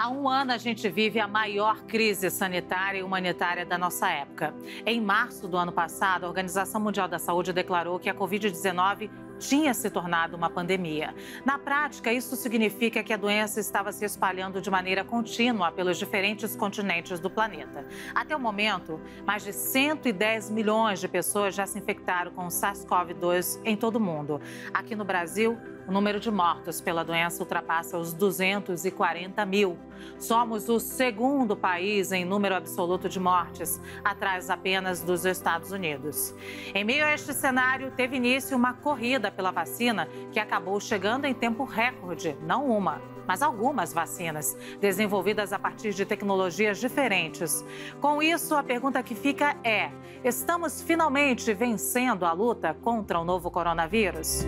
Há um ano, a gente vive a maior crise sanitária e humanitária da nossa época. Em março do ano passado, a Organização Mundial da Saúde declarou que a Covid-19 tinha se tornado uma pandemia. Na prática, isso significa que a doença estava se espalhando de maneira contínua pelos diferentes continentes do planeta. Até o momento, mais de 110 milhões de pessoas já se infectaram com o SARS-CoV-2 em todo o mundo. Aqui no Brasil, o número de mortos pela doença ultrapassa os 240 mil. Somos o segundo país em número absoluto de mortes, atrás apenas dos Estados Unidos. Em meio a este cenário, teve início uma corrida pela vacina que acabou chegando em tempo recorde, não uma, mas algumas vacinas, desenvolvidas a partir de tecnologias diferentes. Com isso, a pergunta que fica é: estamos finalmente vencendo a luta contra o novo coronavírus?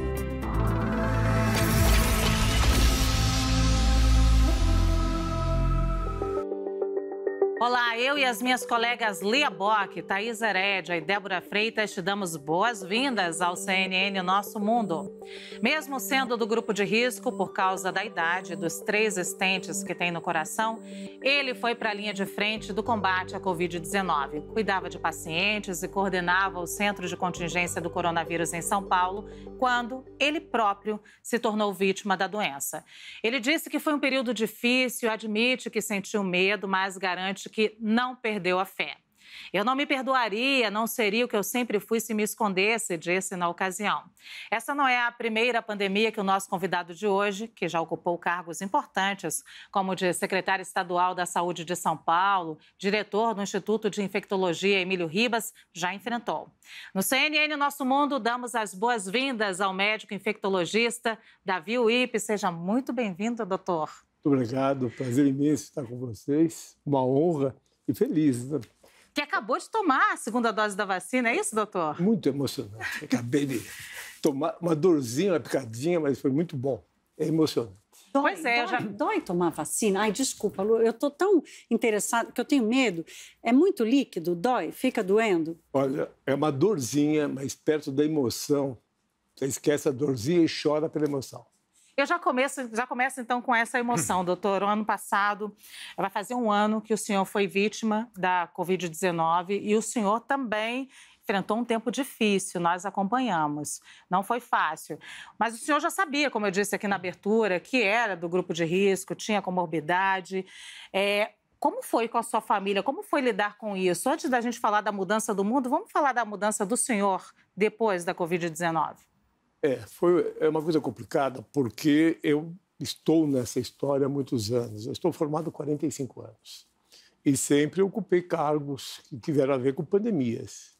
Olá, eu e as minhas colegas Lia Bock, Thaís Herédia e Débora Freitas te damos boas-vindas ao CNN Nosso Mundo. Mesmo sendo do grupo de risco por causa da idade, dos 3 estentes que tem no coração, ele foi para a linha de frente do combate à Covid-19. Cuidava de pacientes e coordenava o Centro de Contingência do Coronavírus em São Paulo, quando ele próprio se tornou vítima da doença. Ele disse que foi um período difícil, admite que sentiu medo, mas garante que não perdeu a fé. Eu não me perdoaria, não seria o que eu sempre fui se me escondesse, disse na ocasião. Essa não é a primeira pandemia que o nosso convidado de hoje, que já ocupou cargos importantes, como de secretário estadual da Saúde de São Paulo, diretor do Instituto de Infectologia Emílio Ribas, já enfrentou. No CNN Nosso Mundo, damos as boas-vindas ao médico infectologista Davi Uip. Seja muito bem-vindo, doutor. Muito obrigado, prazer imenso estar com vocês, uma honra e feliz, né? Que acabou de tomar a segunda dose da vacina, é isso, doutor? Muito emocionante. Acabei de tomar uma dorzinha, uma picadinha, mas foi muito bom. É emocionante. Pois é, dói tomar vacina? Ai, desculpa, Lu, eu estou tão interessada que eu tenho medo. É muito líquido, dói, fica doendo? Olha, é uma dorzinha, mas perto da emoção. Você esquece a dorzinha e chora pela emoção. Eu já começo então com essa emoção, doutor. O ano passado, vai fazer um ano que o senhor foi vítima da Covid-19 e o senhor também enfrentou um tempo difícil, nós acompanhamos. Não foi fácil. Mas o senhor já sabia, como eu disse aqui na abertura, que era do grupo de risco, tinha comorbidade. Como foi com a sua família? Como foi lidar com isso? Antes da gente falar da mudança do mundo, vamos falar da mudança do senhor depois da Covid-19. É uma coisa complicada, porque eu estou nessa história há muitos anos. Eu estou formado há 45 anos e sempre ocupei cargos que tiveram a ver com pandemias.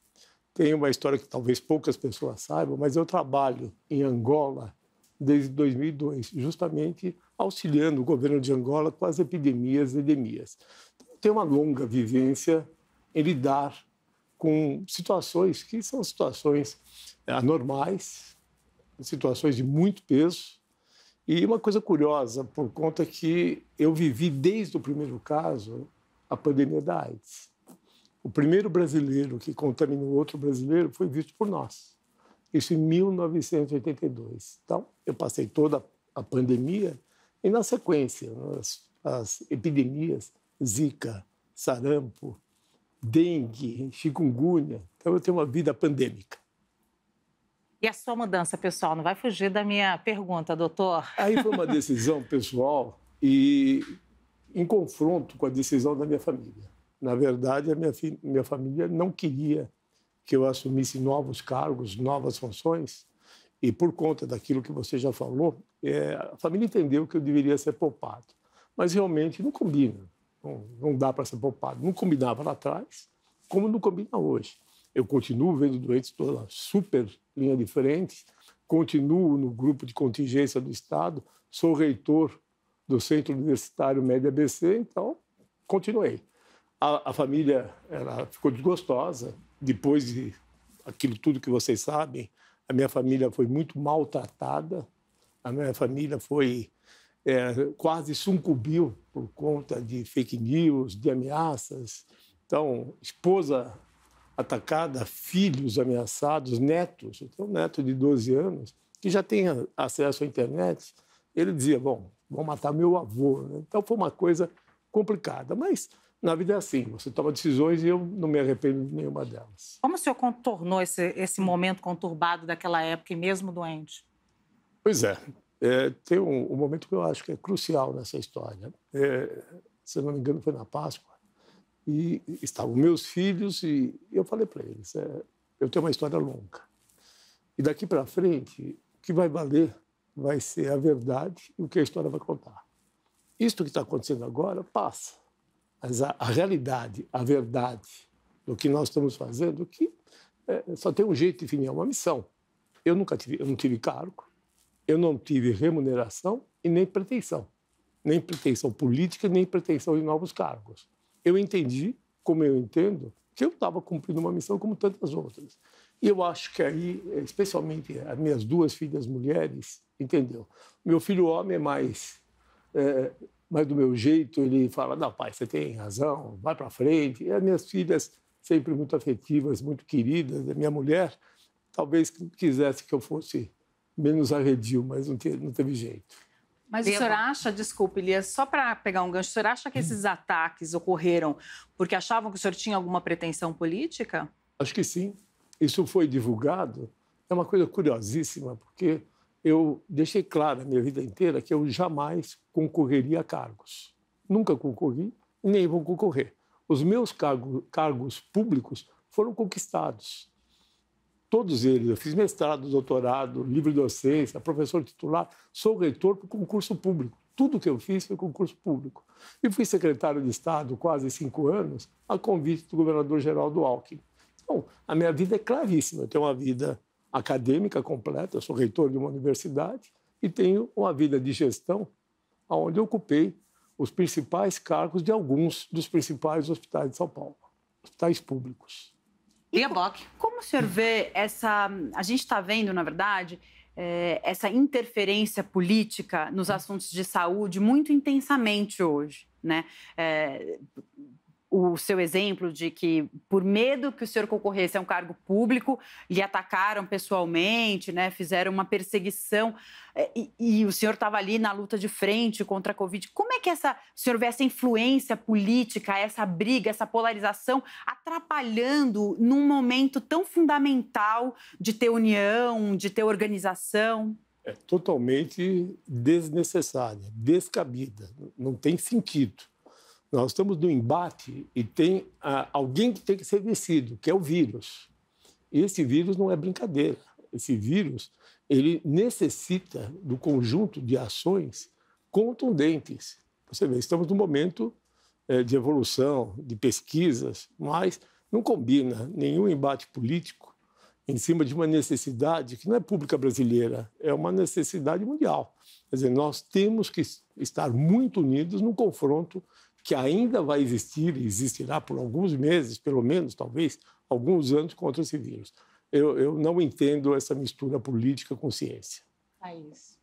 Tem uma história que talvez poucas pessoas saibam, mas eu trabalho em Angola desde 2002, justamente auxiliando o governo de Angola com as epidemias e endemias. Tenho uma longa vivência em lidar com situações que são situações anormais, situações de muito peso. E uma coisa curiosa, por conta que eu vivi desde o primeiro caso a pandemia da AIDS. O primeiro brasileiro que contaminou outro brasileiro foi visto por nós. Isso em 1982. Então, eu passei toda a pandemia e, na sequência, as epidemias, Zika, sarampo, dengue, chikungunya. Então, eu tenho uma vida pandêmica. E a sua mudança pessoal? Não vai fugir da minha pergunta, doutor. Aí foi uma decisão pessoal e em confronto com a decisão da minha família. Na verdade, a minha família não queria que eu assumisse novos cargos, novas funções, e por conta daquilo que você já falou, a família entendeu que eu deveria ser poupado. Mas realmente não combina, não dá para ser poupado. Não combinava lá atrás, como não combina hoje. Eu continuo vendo doentes, estou na super linha de frente, continuo no grupo de contingência do Estado, sou reitor do Centro Universitário Média ABC, então continuei. A família ficou desgostosa, depois de aquilo tudo que vocês sabem, a minha família foi muito maltratada, a minha família quase sucumbiu por conta de fake news, de ameaças. Então, esposa atacada, filhos ameaçados, netos. Então, um neto de 12 anos, que já tem acesso à internet, ele dizia, bom, vão matar meu avô. Então, foi uma coisa complicada. Mas na vida é assim, você toma decisões e eu não me arrependo de nenhuma delas. Como o senhor contornou esse momento conturbado daquela época, e mesmo doente? Pois é, tem um momento que eu acho que é crucial nessa história. Se eu não me engano, foi na Páscoa, e estavam meus filhos e eu falei para eles, eu tenho uma história longa. E daqui para frente, o que vai valer vai ser a verdade e o que a história vai contar. Isto que está acontecendo agora passa. Mas a realidade, a verdade do que nós estamos fazendo, que só tem um jeito de definir, é uma missão. Eu não tive cargo, eu não tive remuneração e nem pretensão política, nem pretensão de novos cargos. Eu entendi, como eu entendo, que eu estava cumprindo uma missão como tantas outras. E eu acho que aí, especialmente as minhas duas filhas mulheres, entendeu? Meu filho homem é mais do meu jeito, ele fala, não, pai, você tem razão, vai para frente. E as minhas filhas, sempre muito afetivas, muito queridas, a minha mulher, talvez quisesse que eu fosse menos arredio, mas não teve jeito. Mas o senhor acha, desculpe, Elias, só para pegar um gancho, o senhor acha que esses ataques ocorreram porque achavam que o senhor tinha alguma pretensão política? Acho que sim. Isso foi divulgado. É uma coisa curiosíssima, porque eu deixei claro a minha vida inteira que eu jamais concorreria a cargos. Nunca concorri, nem vou concorrer. Os meus cargos públicos foram conquistados. Todos eles. Eu fiz mestrado, doutorado, livre docência, professor titular, sou reitor por concurso público. Tudo que eu fiz foi concurso público. E fui secretário de Estado quase 5 anos, a convite do governador Geraldo Alckmin. Então, a minha vida é claríssima. Eu tenho uma vida acadêmica completa, eu sou reitor de uma universidade e tenho uma vida de gestão onde eu ocupei os principais cargos de alguns dos principais hospitais de São Paulo, hospitais públicos. Como o senhor vê essa... A gente está vendo, na verdade, essa interferência política nos assuntos de saúde muito intensamente hoje, né? O seu exemplo de que, por medo que o senhor concorresse a um cargo público, lhe atacaram pessoalmente, né? Fizeram uma perseguição e o senhor estava ali na luta de frente contra a Covid. Como é que o senhor vê essa influência política, essa briga, essa polarização atrapalhando num momento tão fundamental de ter união, de ter organização? É totalmente desnecessária, descabida, não tem sentido. Nós estamos no embate e tem alguém que tem que ser vencido, que é o vírus. E esse vírus não é brincadeira. Esse vírus, ele necessita do conjunto de ações contundentes. Você vê, estamos num momento de evolução, de pesquisas, mas não combina nenhum embate político em cima de uma necessidade que não é pública brasileira, é uma necessidade mundial. Quer dizer, nós temos que estar muito unidos num confronto que ainda vai existir e existirá por alguns meses, pelo menos, talvez, alguns anos contra esse vírus. Eu não entendo essa mistura política com ciência. É isso.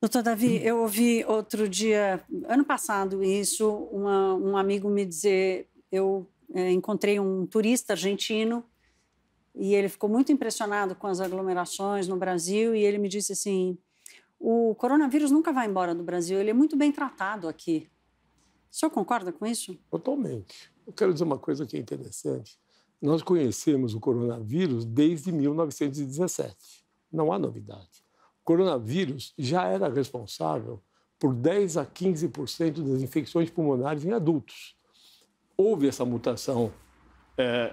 Doutor Davi, eu ouvi outro dia, ano passado, isso, um amigo me dizer, eu encontrei um turista argentino e ele ficou muito impressionado com as aglomerações no Brasil e ele me disse assim, o coronavírus nunca vai embora do Brasil, ele é muito bem tratado aqui. O senhor concorda com isso? Totalmente. Eu quero dizer uma coisa que é interessante. Nós conhecemos o coronavírus desde 1917. Não há novidade. O coronavírus já era responsável por 10 a 15% das infecções pulmonares em adultos. Houve essa mutação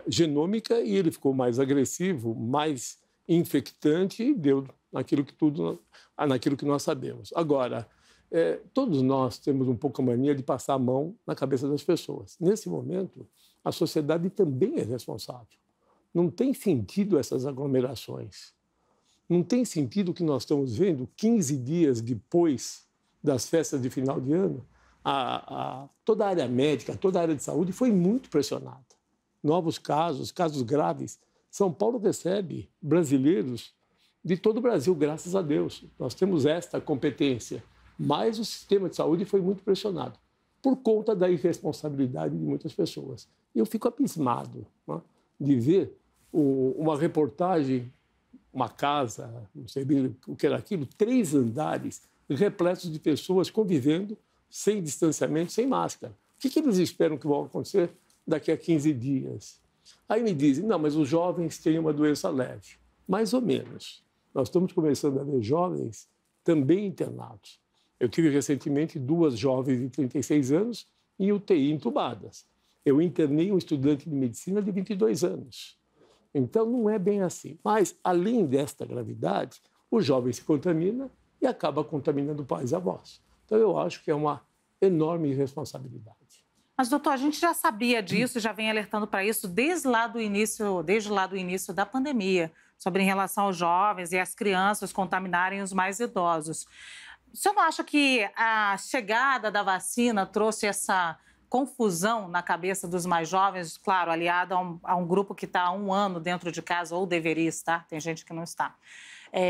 genômica e ele ficou mais agressivo, mais infectante e deu naquilo que nós sabemos. Agora, todos nós temos um pouco a mania de passar a mão na cabeça das pessoas. Nesse momento, a sociedade também é responsável. Não tem sentido essas aglomerações. Não tem sentido o que nós estamos vendo 15 dias depois das festas de final de ano. Toda a área médica, toda a área de saúde foi muito pressionada. Novos casos graves. São Paulo recebe brasileiros de todo o Brasil, graças a Deus. Nós temos esta competência. Mas o sistema de saúde foi muito pressionado por conta da irresponsabilidade de muitas pessoas. E eu fico abismado, né, de ver uma reportagem, uma casa, não sei bem o que era aquilo, 3 andares repletos de pessoas convivendo sem distanciamento, sem máscara. O que eles esperam que vai acontecer daqui a 15 dias? Aí me dizem, não, mas os jovens têm uma doença leve. Mais ou menos. Nós estamos começando a ver jovens também internados. Eu tive recentemente 2 jovens de 36 anos em UTI entubadas. Eu internei um estudante de medicina de 22 anos. Então, não é bem assim. Mas, além desta gravidade, o jovem se contamina e acaba contaminando pais e avós. Então, eu acho que é uma enorme responsabilidade. Mas, doutor, a gente já sabia disso, já vem alertando para isso desde lá do início da pandemia, sobre em relação aos jovens e às crianças contaminarem os mais idosos. O senhor não acha que a chegada da vacina trouxe essa confusão na cabeça dos mais jovens, claro, aliada a um grupo que está há 1 ano dentro de casa, ou deveria estar, tem gente que não está.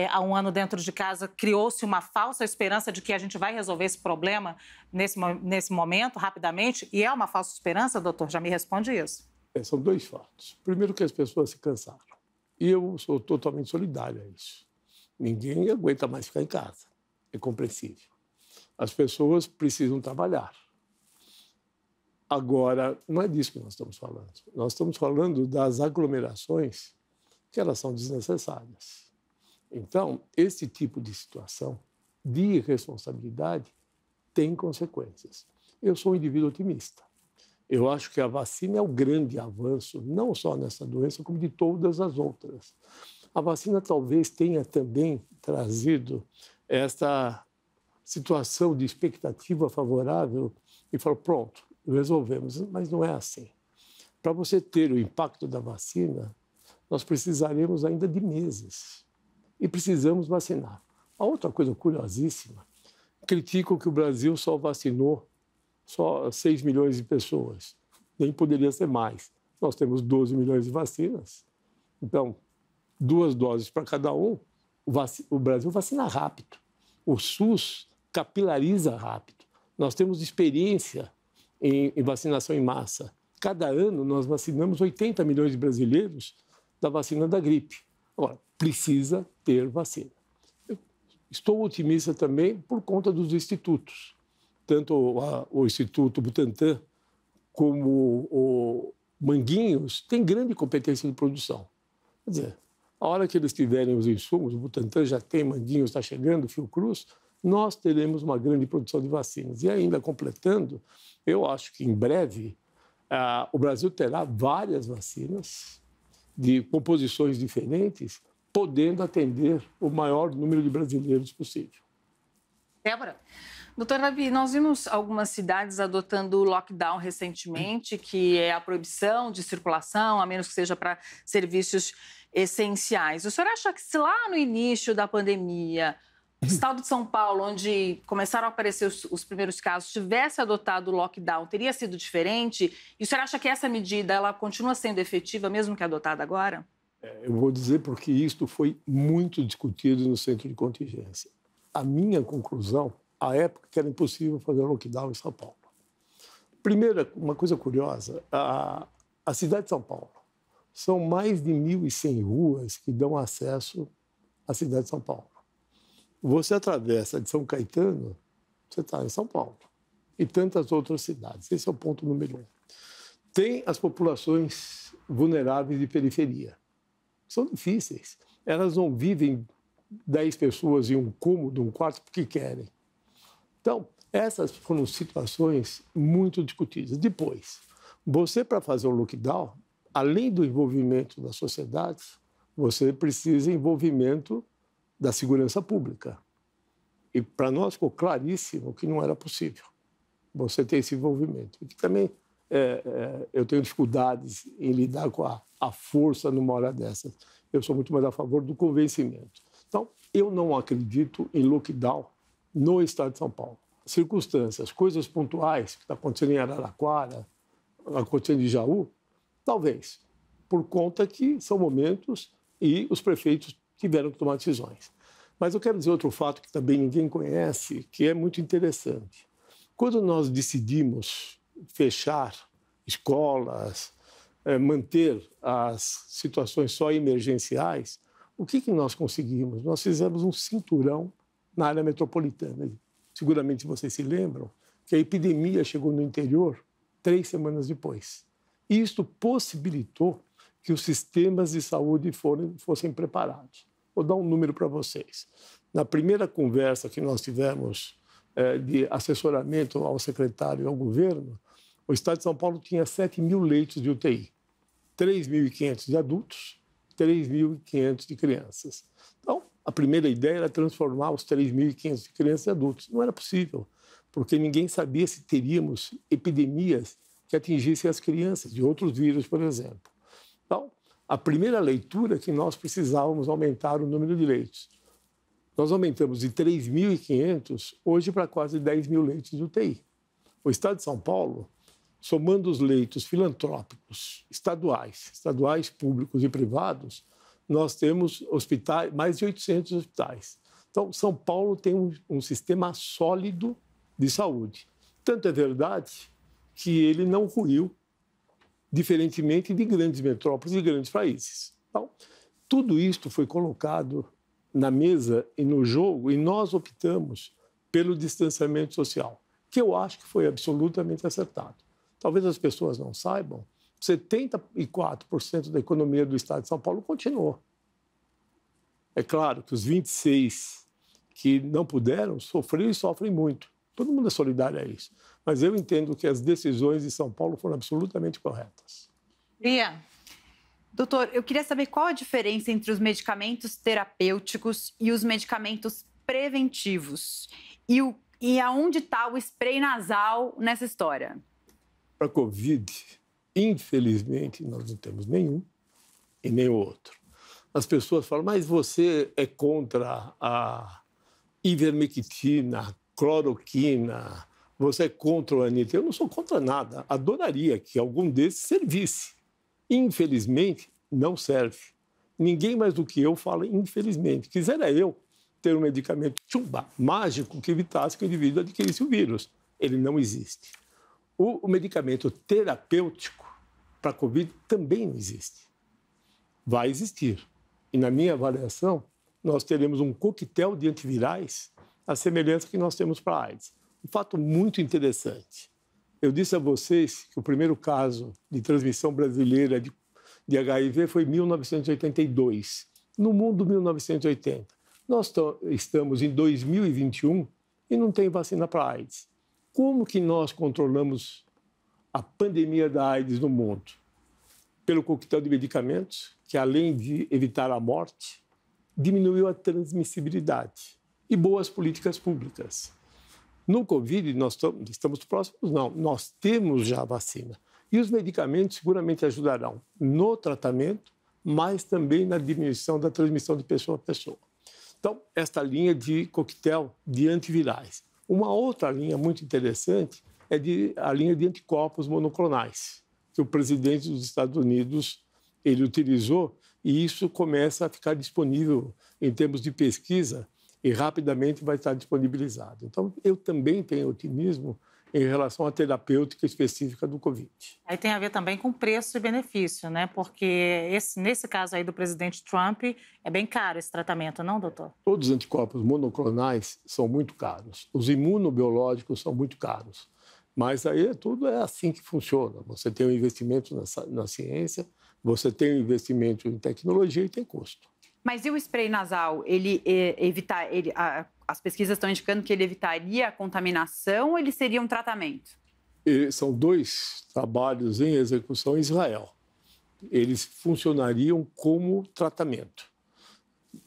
Há 1 ano dentro de casa, criou-se uma falsa esperança de que a gente vai resolver esse problema nesse momento, rapidamente, e é uma falsa esperança, doutor? Já me responde isso. São 2 fatos. Primeiro que as pessoas se cansaram. E eu sou totalmente solidário a isso. Ninguém aguenta mais ficar em casa. É compreensível. As pessoas precisam trabalhar. Agora, não é disso que nós estamos falando. Nós estamos falando das aglomerações, que elas são desnecessárias. Então, esse tipo de situação de irresponsabilidade tem consequências. Eu sou um indivíduo otimista. Eu acho que a vacina é o grande avanço, não só nessa doença, como de todas as outras. A vacina talvez tenha também trazido esta situação de expectativa favorável e falar, pronto, resolvemos, mas não é assim. Para você ter o impacto da vacina, nós precisaremos ainda de meses e precisamos vacinar. A outra coisa curiosíssima, criticam que o Brasil só vacinou 6 milhões de pessoas, nem poderia ser mais. Nós temos 12 milhões de vacinas, então 2 doses para cada um, o Brasil vacina rápido, o SUS capilariza rápido, nós temos experiência em vacinação em massa. Cada ano nós vacinamos 80 milhões de brasileiros da vacina da gripe. Agora, precisa ter vacina. Eu estou otimista também por conta dos institutos. Tanto o Instituto Butantan como o Manguinhos têm grande competência de produção. Quer dizer, a hora que eles tiverem os insumos, o Butantan já tem, Manguinhos está chegando, Fiocruz, nós teremos uma grande produção de vacinas. E ainda completando, eu acho que em breve o Brasil terá várias vacinas de composições diferentes, podendo atender o maior número de brasileiros possível. Débora? Doutor Davi, nós vimos algumas cidades adotando o lockdown recentemente, que é a proibição de circulação, a menos que seja para serviços essenciais. O senhor acha que se lá no início da pandemia o estado de São Paulo, onde começaram a aparecer os primeiros casos, tivesse adotado o lockdown, teria sido diferente? E o senhor acha que essa medida ela continua sendo efetiva, mesmo que adotada agora? Eu vou dizer porque isto foi muito discutido no centro de contingência. A minha conclusão, à época, que era impossível fazer lockdown em São Paulo. Primeiro, uma coisa curiosa, a cidade de São Paulo são mais de 1.100 ruas que dão acesso à cidade de São Paulo. Você atravessa de São Caetano, você está em São Paulo. E tantas outras cidades. Esse é o ponto número 1. Tem as populações vulneráveis de periferia. São difíceis. Elas não vivem 10 pessoas em um cômodo, um quarto, porque querem. Então, essas foram situações muito discutidas. Depois, você, para fazer o lockdown, além do envolvimento da sociedade, você precisa de envolvimento da segurança pública. E para nós ficou claríssimo que não era possível você ter esse envolvimento. E que também eu tenho dificuldades em lidar com a força numa hora dessas. Eu sou muito mais a favor do convencimento. Então, eu não acredito em lockdown no estado de São Paulo. Circunstâncias, coisas pontuais que está acontecendo em Araraquara, acontecendo em Jaú, talvez, por conta que são momentos e os prefeitos tiveram que tomar decisões. Mas eu quero dizer outro fato que também ninguém conhece, que é muito interessante. Quando nós decidimos fechar escolas, manter as situações só emergenciais, o que nós conseguimos? Nós fizemos um cinturão na área metropolitana. Seguramente vocês se lembram que a epidemia chegou no interior 3 semanas depois. Isto possibilitou que os sistemas de saúde fossem preparados. Vou dar um número para vocês. Na primeira conversa que nós tivemos de assessoramento ao secretário e ao governo, o Estado de São Paulo tinha 7.000 leitos de UTI, 3.500 de adultos, 3.500 de crianças. Então, a primeira ideia era transformar os 3.500 de crianças e adultos. Não era possível, porque ninguém sabia se teríamos epidemias que atingissem as crianças, de outros vírus, por exemplo. Então, a primeira leitura é que nós precisávamos aumentar o número de leitos. Nós aumentamos de 3.500 hoje para quase 10.000 leitos de UTI. O Estado de São Paulo, somando os leitos filantrópicos estaduais públicos e privados, nós temos hospitais, mais de 800 hospitais. Então, São Paulo tem um sistema sólido de saúde. Tanto é verdade que ele não ruiu, diferentemente de grandes metrópoles e grandes países. Então, tudo isto foi colocado na mesa e no jogo, e nós optamos pelo distanciamento social, que eu acho que foi absolutamente acertado. Talvez as pessoas não saibam, 74% da economia do Estado de São Paulo continuou. É claro que os 26 que não puderam sofreram e sofrem muito. Todo mundo é solidário a isso. Mas eu entendo que as decisões de São Paulo foram absolutamente corretas. Bia. Doutor, eu queria saber qual a diferença entre os medicamentos terapêuticos e os medicamentos preventivos. E aonde está o spray nasal nessa história? Para a Covid, infelizmente, nós não temos nenhum e nem outro. As pessoas falam, mas você é contra a ivermectina, cloroquina, você é contra o anita. Eu não sou contra nada. Adoraria que algum desses servisse. Infelizmente, não serve. Ninguém mais do que eu fala infelizmente. Quisera eu ter um medicamento mágico que evitasse que o indivíduo adquirisse o vírus. Ele não existe. O medicamento terapêutico para a Covid também não existe. Vai existir. E, na minha avaliação, nós teremos um coquetel de antivirais, a semelhança que nós temos para a AIDS. Um fato muito interessante. Eu disse a vocês que o primeiro caso de transmissão brasileira de HIV foi em 1982. No mundo, 1980. Nós estamos em 2021 e não tem vacina para a AIDS. Como que nós controlamos a pandemia da AIDS no mundo? Pelo coquetel de medicamentos, que além de evitar a morte, diminuiu a transmissibilidade. E boas políticas públicas. No Covid, nós estamos próximos? Não, nós temos já a vacina. E os medicamentos seguramente ajudarão no tratamento, mas também na diminuição da transmissão de pessoa a pessoa. Então, esta linha de coquetel de antivirais. Uma outra linha muito interessante é a linha de anticorpos monoclonais, que o presidente dos Estados Unidos ele utilizou, e isso começa a ficar disponível em termos de pesquisa e rapidamente vai estar disponibilizado. Então, eu também tenho otimismo em relação à terapêutica específica do Covid. Aí tem a ver também com preço e benefício, né? Porque nesse caso aí do presidente Trump, é bem caro esse tratamento, não, doutor? Todos os anticorpos monoclonais são muito caros. Os imunobiológicos são muito caros. Mas aí tudo é assim que funciona. Você tem um investimento na ciência, você tem um investimento em tecnologia e tem custo. Mas e o spray nasal? As pesquisas estão indicando que ele evitaria a contaminação ou ele seria um tratamento? São 2 trabalhos em execução em Israel. Eles funcionariam como tratamento.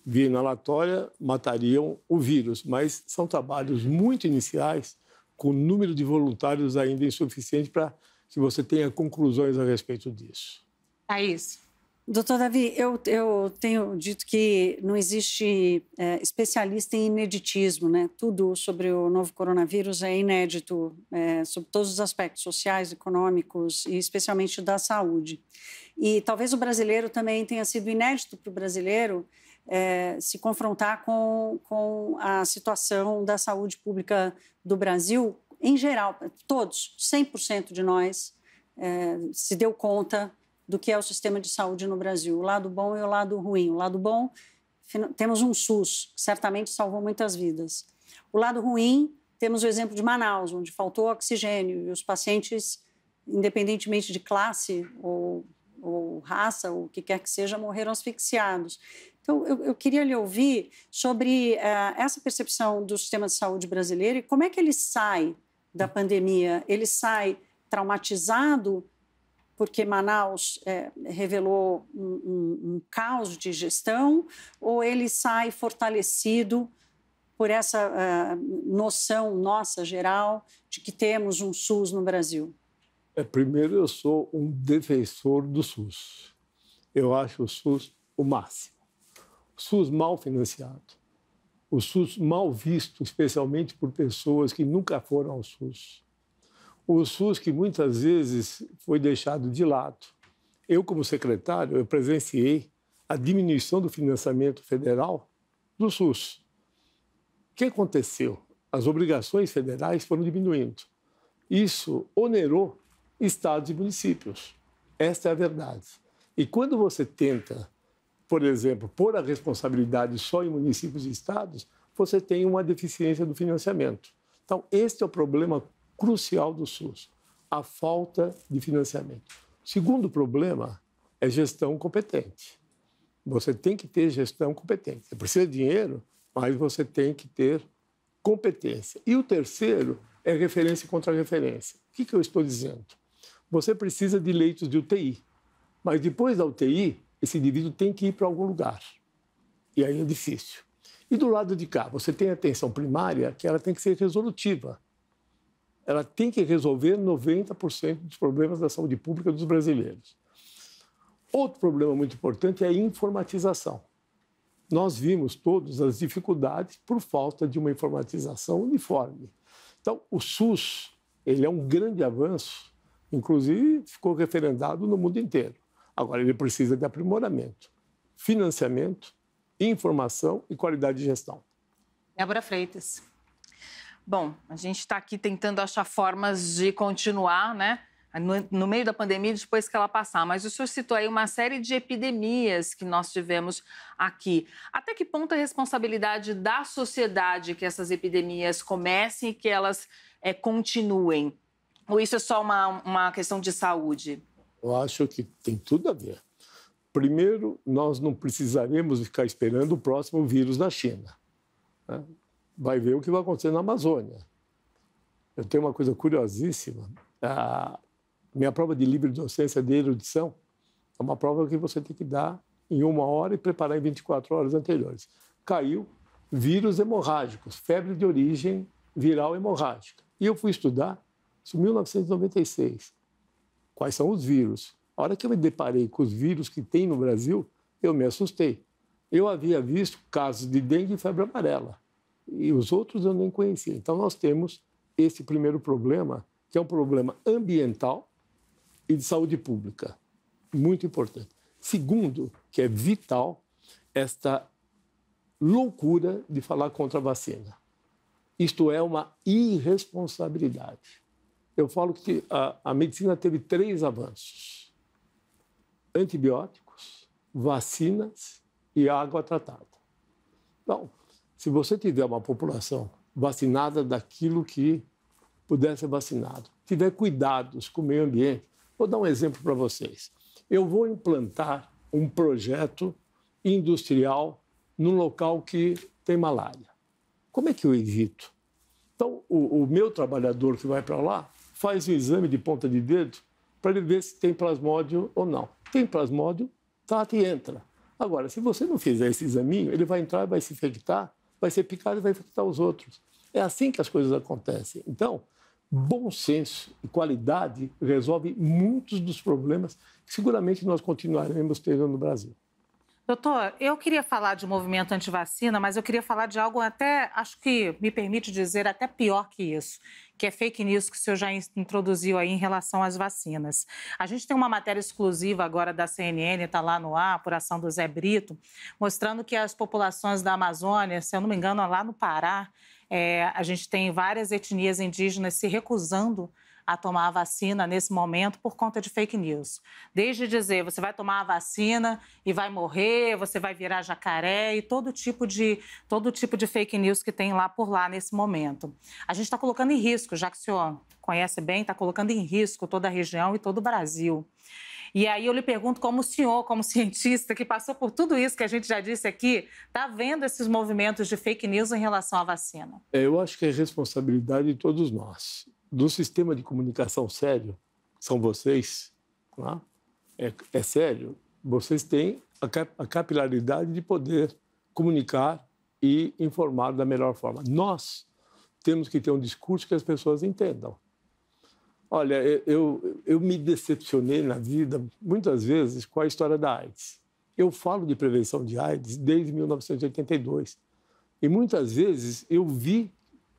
Via inalatória matariam o vírus, mas são trabalhos muito iniciais, com número de voluntários ainda insuficiente para que você tenha conclusões a respeito disso. Thaís. Doutor Davi, eu tenho dito que não existe especialista em ineditismo, né? Tudo sobre o novo coronavírus é inédito, sobre todos os aspectos sociais, econômicos e especialmente da saúde. E talvez o brasileiro também tenha sido inédito para o brasileiro se confrontar com a situação da saúde pública do Brasil em geral. Todos, 100% de nós se deu conta do que é o sistema de saúde no Brasil, o lado bom e o lado ruim. O lado bom, temos um SUS, que certamente salvou muitas vidas. O lado ruim, temos o exemplo de Manaus, onde faltou oxigênio e os pacientes independentemente de classe ou raça, ou o que quer que seja, morreram asfixiados. Então, eu queria lhe ouvir sobre essa percepção do sistema de saúde brasileiro e como é que ele sai da pandemia. Ele sai traumatizado porque Manaus revelou um caos de gestão, ou ele sai fortalecido por essa noção nossa geral de que temos um SUS no Brasil? Primeiro, eu sou um defensor do SUS. Eu acho o SUS o máximo. O SUS mal financiado, o SUS mal visto, especialmente por pessoas que nunca foram ao SUS. O SUS que muitas vezes foi deixado de lado. Eu, como secretário, eu presenciei a diminuição do financiamento federal do SUS. O que aconteceu? As obrigações federais foram diminuindo. Isso onerou estados e municípios. Esta é a verdade. E quando você tenta, por exemplo, pôr a responsabilidade só em municípios e estados, você tem uma deficiência do financiamento. Então, este é o problema crucial do SUS, a falta de financiamento. O segundo problema é gestão competente. Você tem que ter gestão competente. Você precisa de dinheiro, mas você tem que ter competência. E o terceiro é referência contra referência. O que eu estou dizendo? Você precisa de leitos de UTI, mas depois da UTI, esse indivíduo tem que ir para algum lugar. E aí é difícil. E do lado de cá, você tem a atenção primária, que ela tem que ser resolutiva. Ela tem que resolver 90% dos problemas da saúde pública dos brasileiros. Outro problema muito importante é a informatização. Nós vimos todas as dificuldades por falta de uma informatização uniforme. Então, o SUS, ele é um grande avanço, inclusive ficou referendado no mundo inteiro. Agora, ele precisa de aprimoramento, financiamento, informação e qualidade de gestão. Débora Freitas. Bom, a gente está aqui tentando achar formas de continuar, né? No meio da pandemia, depois que ela passar. Mas o senhor citou aí uma série de epidemias que nós tivemos aqui. Até que ponto é responsabilidade da sociedade que essas epidemias comecem e que elas continuem? Ou isso é só uma questão de saúde? Eu acho que tem tudo a ver. Primeiro, nós não precisaremos ficar esperando o próximo vírus da China, né? Vai ver o que vai acontecer na Amazônia. Eu tenho uma coisa curiosíssima. Minha prova de livre docência de erudição é uma prova que você tem que dar em 1 hora e preparar em 24 horas anteriores. Caiu vírus hemorrágicos, febre de origem viral hemorrágica. E eu fui estudar isso em 1996. Quais são os vírus? A hora que eu me deparei com os vírus que tem no Brasil, eu me assustei. Eu havia visto casos de dengue e febre amarela. E os outros eu nem conhecia. Então, nós temos esse primeiro problema, que é um problema ambiental e de saúde pública. Muito importante. Segundo, que é vital, esta loucura de falar contra a vacina. Isto é uma irresponsabilidade. Eu falo que a medicina teve 3 avanços: antibióticos, vacinas e água tratada. Então, se você tiver uma população vacinada daquilo que puder ser vacinado, tiver cuidados com o meio ambiente, vou dar um exemplo para vocês. Eu vou implantar um projeto industrial num local que tem malária. Como é que eu evito? Então, o meu trabalhador que vai para lá faz um exame de ponta de dedo para ele ver se tem plasmódio ou não. Tem plasmódio, trata e entra. Agora, se você não fizer esse examinho, ele vai entrar, vai se infectar, vai ser picado e vai infectar os outros. É assim que as coisas acontecem. Então, bom senso e qualidade resolve muitos dos problemas que seguramente nós continuaremos tendo no Brasil. Doutor, eu queria falar de movimento antivacina, mas eu queria falar de algo até, acho que me permite dizer, até pior que isso, que é fake news que o senhor já introduziu aí em relação às vacinas. A gente tem uma matéria exclusiva agora da CNN, está lá no ar, por ação do Zé Brito, mostrando que as populações da Amazônia, se eu não me engano, lá no Pará, a gente tem várias etnias indígenas se recusando a tomar a vacina nesse momento por conta de fake news. Desde dizer, você vai tomar a vacina e vai morrer, você vai virar jacaré e todo tipo de fake news que tem lá por lá nesse momento. A gente está colocando em risco, já que o senhor conhece bem, está colocando em risco toda a região e todo o Brasil. E aí eu lhe pergunto como o senhor, como cientista, que passou por tudo isso que a gente já disse aqui, está vendo esses movimentos de fake news em relação à vacina? Eu acho que é responsabilidade de todos nós. Do sistema de comunicação sério, são vocês, não é? É sério, vocês têm a capilaridade de poder comunicar e informar da melhor forma. Nós temos que ter um discurso que as pessoas entendam. Olha, eu me decepcionei na vida, muitas vezes, com a história da AIDS. Eu falo de prevenção de AIDS desde 1982. E muitas vezes eu vi,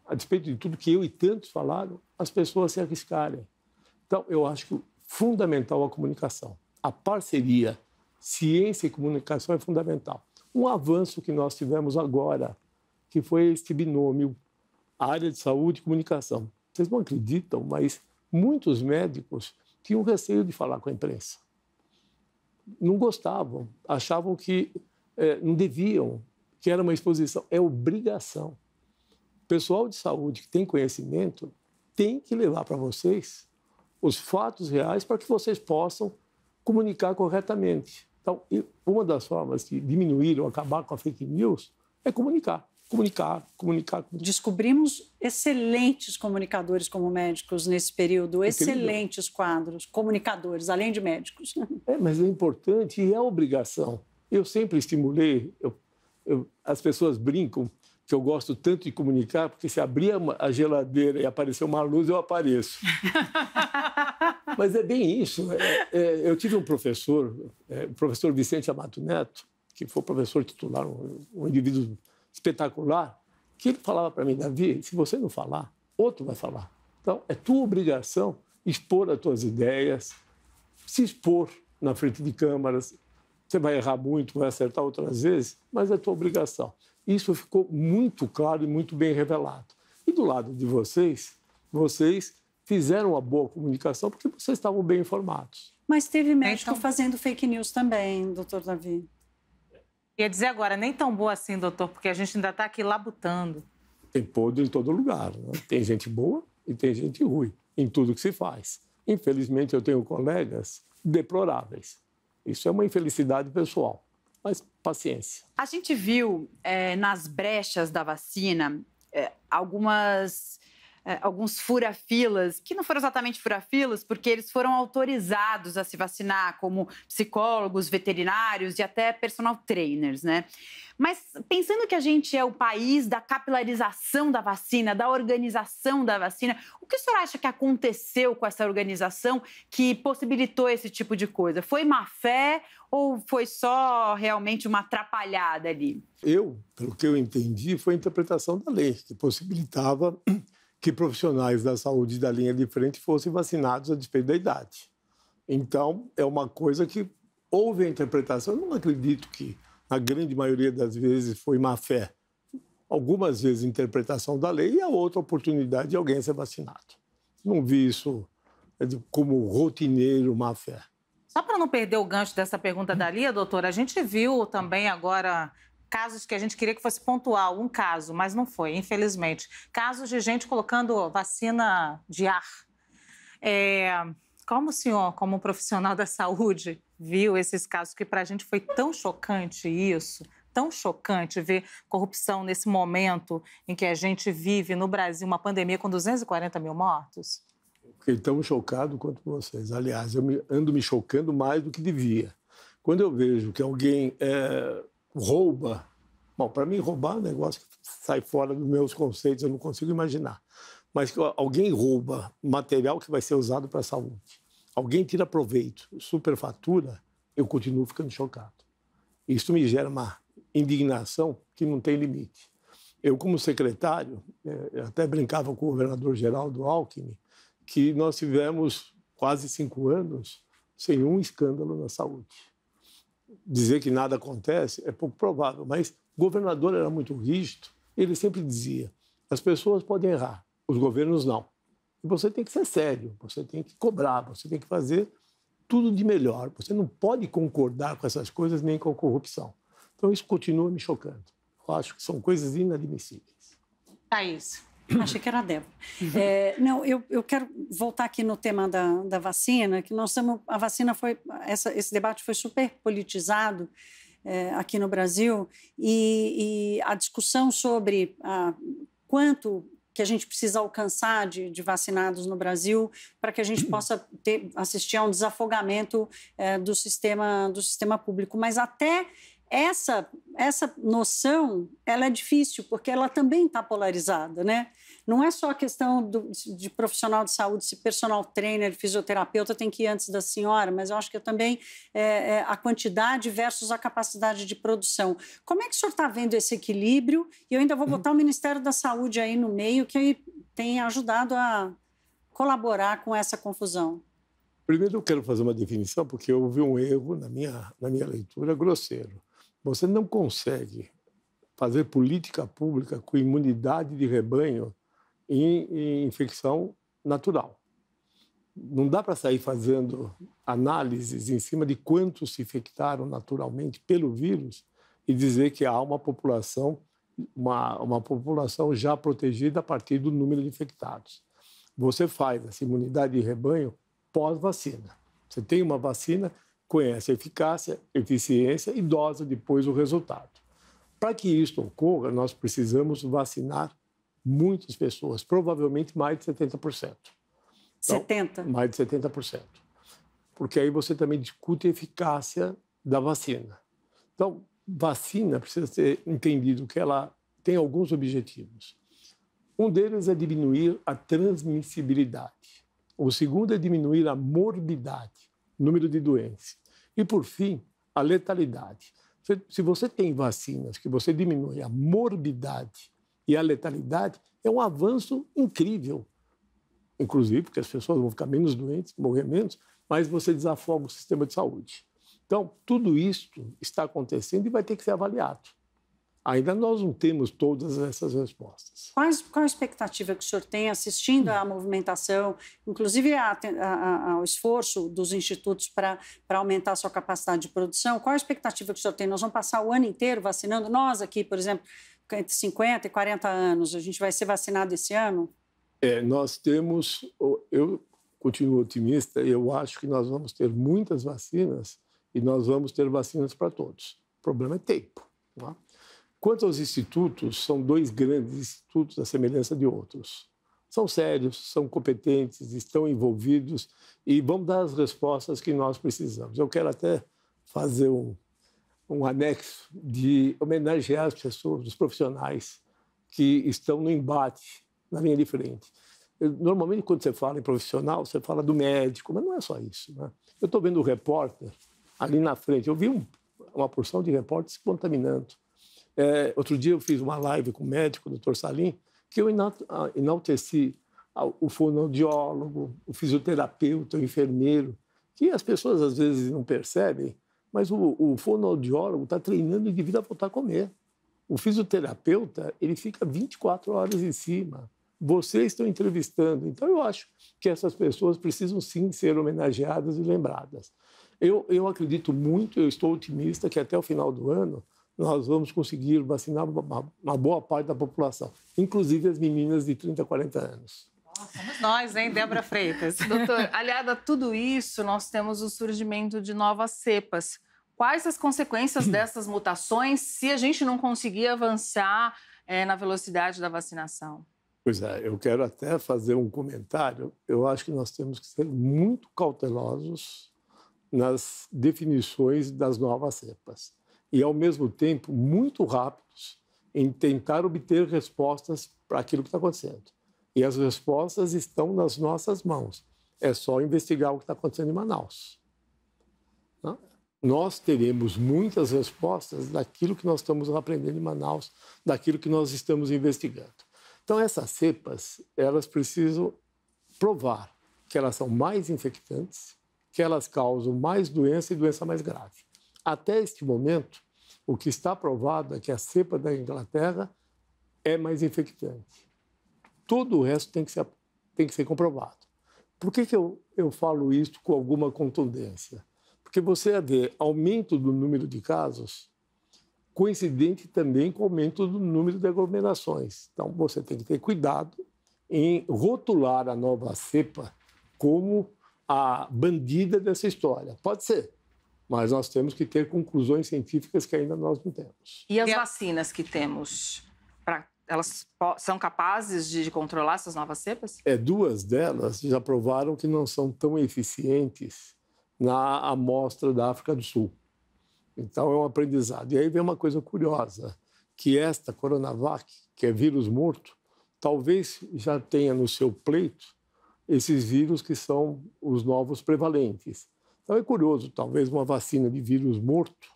a despeito de tudo que eu e tantos falaram, as pessoas se arriscarem. Então, eu acho que fundamental a comunicação. A parceria, ciência e comunicação é fundamental. Um avanço que nós tivemos agora, que foi este binômio, área de saúde e comunicação. Vocês não acreditam, mas muitos médicos tinham receio de falar com a imprensa. Não gostavam, achavam que não deviam, que era uma exposição. É obrigação. O pessoal de saúde que tem conhecimento tem que levar para vocês os fatos reais para que vocês possam comunicar corretamente. Então, uma das formas de diminuir ou acabar com a fake news é comunicar. Comunicar. Descobrimos excelentes comunicadores como médicos nesse período, excelentes quadros, comunicadores, além de médicos. Mas é importante e é obrigação. Eu sempre estimulei, as pessoas brincam que eu gosto tanto de comunicar, porque se abrir a geladeira e aparecer uma luz, eu apareço. Mas é bem isso. Eu tive um professor, o professor Vicente Amato Neto, que foi professor titular, um indivíduo espetacular, que ele falava para mim, Davi, se você não falar, outro vai falar. Então, é tua obrigação expor as tuas ideias, se expor na frente de câmaras. Você vai errar muito, vai acertar outras vezes, mas é tua obrigação. Isso ficou muito claro e muito bem revelado. E do lado de vocês fizeram uma boa comunicação porque vocês estavam bem informados. Mas teve médico fazendo fake news também, doutor Davi. Ia dizer agora, nem tão boa assim, doutor, porque a gente ainda está aqui labutando. Tem podre em todo lugar, né? Tem gente boa e tem gente ruim em tudo que se faz. Infelizmente, eu tenho colegas deploráveis. Isso é uma infelicidade pessoal, mas paciência. A gente viu nas brechas da vacina alguns fura-filas, que não foram exatamente fura-filas, porque eles foram autorizados a se vacinar, como psicólogos, veterinários e até personal trainers, né? Mas pensando que a gente é o país da capilarização da vacina, da organização da vacina, o que o senhor acha que aconteceu com essa organização que possibilitou esse tipo de coisa? Foi má fé ou foi só realmente uma atrapalhada ali? Pelo que eu entendi, foi a interpretação da lei, que possibilitava que profissionais da saúde da linha de frente fossem vacinados a despeito da idade. Então, é uma coisa que houve a interpretação. Eu não acredito que, na grande maioria das vezes, foi má-fé. Algumas vezes, interpretação da lei e a outra oportunidade de alguém ser vacinado. Não vi isso como rotineiro má-fé. Só para não perder o gancho dessa pergunta da Lia, doutora, a gente viu também agora casos que a gente queria que fosse pontual, um caso, mas não foi, infelizmente. Casos de gente colocando vacina de ar. Como o senhor, como um profissional da saúde, viu esses casos? Que para a gente foi tão chocante isso, tão chocante ver corrupção nesse momento em que a gente vive no Brasil uma pandemia com 240 mil mortos? Fiquei tão chocado quanto vocês. Aliás, eu ando me chocando mais do que devia. Quando eu vejo que alguém rouba... Bom, para mim, roubar é um negócio que sai fora dos meus conceitos, eu não consigo imaginar. Mas que alguém rouba material que vai ser usado para a saúde, alguém tira proveito, superfatura, eu continuo ficando chocado. Isso me gera uma indignação que não tem limite. Eu, como secretário, eu até brincava com o governador Geraldo Alckmin, que nós tivemos quase 5 anos sem um escândalo na saúde. Dizer que nada acontece é pouco provável, mas o governador era muito rígido, ele sempre dizia, as pessoas podem errar, os governos não. E você tem que ser sério, você tem que cobrar, você tem que fazer tudo de melhor. Você não pode concordar com essas coisas nem com a corrupção. Então, isso continua me chocando. Eu acho que são coisas inadmissíveis. Thaís. Achei que era a Débora. Não, eu quero voltar aqui no tema da vacina, que nós estamos... A vacina foi... Esse debate foi super politizado aqui no Brasil e a discussão sobre quanto que a gente precisa alcançar de vacinados no Brasil para que a gente possa assistir a um desafogamento do sistema público. Mas até essa noção, ela é difícil, porque ela também está polarizada, né? Não é só a questão de profissional de saúde, se personal trainer, fisioterapeuta tem que ir antes da senhora, mas eu acho que também a quantidade versus a capacidade de produção. Como é que o senhor está vendo esse equilíbrio? E eu ainda vou botar o Ministério da Saúde aí no meio, que tem ajudado a colaborar com essa confusão. Primeiro, eu quero fazer uma definição, porque houve um erro na minha leitura grosseiro. Você não consegue fazer política pública com imunidade de rebanho em infecção natural. Não dá para sair fazendo análises em cima de quantos se infectaram naturalmente pelo vírus e dizer que há uma população já protegida a partir do número de infectados. Você faz essa imunidade de rebanho pós-vacina. Você tem uma vacina, conhece a eficácia, eficiência e dosa depois o resultado. Para que isso ocorra, nós precisamos vacinar muitas pessoas, provavelmente mais de 70%. Então, 70%? Mais de 70%. Porque aí você também discute a eficácia da vacina. Então, vacina precisa ser entendido que ela tem alguns objetivos. Um deles é diminuir a transmissibilidade. O segundo é diminuir a morbidade, número de doenças. E, por fim, a letalidade. Se você tem vacinas que você diminui a morbidade e a letalidade, é um avanço incrível. Inclusive, porque as pessoas vão ficar menos doentes, morrer menos, mas você desafoga o sistema de saúde. Então, tudo isso está acontecendo e vai ter que ser avaliado. Ainda nós não temos todas essas respostas. Qual a expectativa que o senhor tem assistindo à movimentação, inclusive ao esforço dos institutos para aumentar a sua capacidade de produção? Qual a expectativa que o senhor tem? Nós vamos passar o ano inteiro vacinando? Nós aqui, por exemplo, entre 50 e 40 anos, a gente vai ser vacinado esse ano? Nós temos... Eu continuo otimista e eu acho que nós vamos ter muitas vacinas e nós vamos ter vacinas para todos. O problema é tempo, não é? Quanto aos institutos, são dois grandes institutos à semelhança de outros. São sérios, são competentes, estão envolvidos e vão dar as respostas que nós precisamos. Eu quero até fazer um anexo de homenagear as pessoas, os profissionais que estão no embate, na linha de frente. Normalmente, quando você fala em profissional, você fala do médico, mas não é só isso, né? Eu estou vendo o repórter ali na frente. Eu vi uma porção de repórteres se contaminando. Outro dia eu fiz uma live com o médico, o Dr. Salim, que eu enalteci o fonoaudiólogo, o fisioterapeuta, o enfermeiro, que as pessoas às vezes não percebem, mas o fonoaudiólogo está treinando o indivíduo a voltar a comer. O fisioterapeuta, ele fica 24 horas em cima. Vocês estão entrevistando. Então, eu acho que essas pessoas precisam, sim, ser homenageadas e lembradas. Eu acredito muito, eu estou otimista que até o final do ano nós vamos conseguir vacinar uma boa parte da população, inclusive as meninas de 30 a 40 anos. Somos nós, hein, Débora Freitas? Doutor, aliado a tudo isso, nós temos o surgimento de novas cepas. Quais as consequências dessas mutações se a gente não conseguir avançar na velocidade da vacinação? Pois é, eu quero até fazer um comentário. Eu acho que nós temos que ser muito cautelosos nas definições das novas cepas e, ao mesmo tempo, muito rápidos em tentar obter respostas para aquilo que está acontecendo. E as respostas estão nas nossas mãos. É só investigar o que está acontecendo em Manaus. Não? Nós teremos muitas respostas daquilo que nós estamos aprendendo em Manaus, daquilo que nós estamos investigando. Então, essas cepas, elas precisam provar que elas são mais infectantes, que elas causam mais doença e doença mais grave. Até este momento, o que está provado é que a cepa da Inglaterra é mais infectante. Todo o resto tem que ser tem que ser comprovado. Por que eu falo isso com alguma contundência? Porque você vê aumento do número de casos coincidente também com o aumento do número de aglomerações. Então, você tem que ter cuidado em rotular a nova cepa como a bandida dessa história. Pode ser, mas nós temos que ter conclusões científicas que ainda nós não temos. E as vacinas que temos, elas são capazes de controlar essas novas cepas? Duas delas já provaram que não são tão eficientes na amostra da África do Sul. Então, é um aprendizado. E aí vem uma coisa curiosa, que esta Coronavac, que é vírus morto, talvez já tenha no seu pleito esses vírus que são os novos prevalentes. Então, é curioso, talvez uma vacina de vírus morto,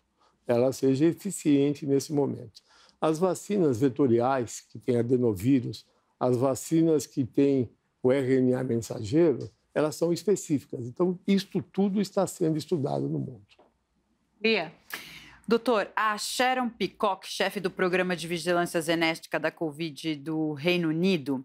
ela seja eficiente nesse momento. As vacinas vetoriais, que têm adenovírus, as vacinas que têm o RNA mensageiro, elas são específicas. Então, isto tudo está sendo estudado no mundo. Bia. Doutor, a Sharon Peacock, chefe do Programa de Vigilância Genética da Covid do Reino Unido,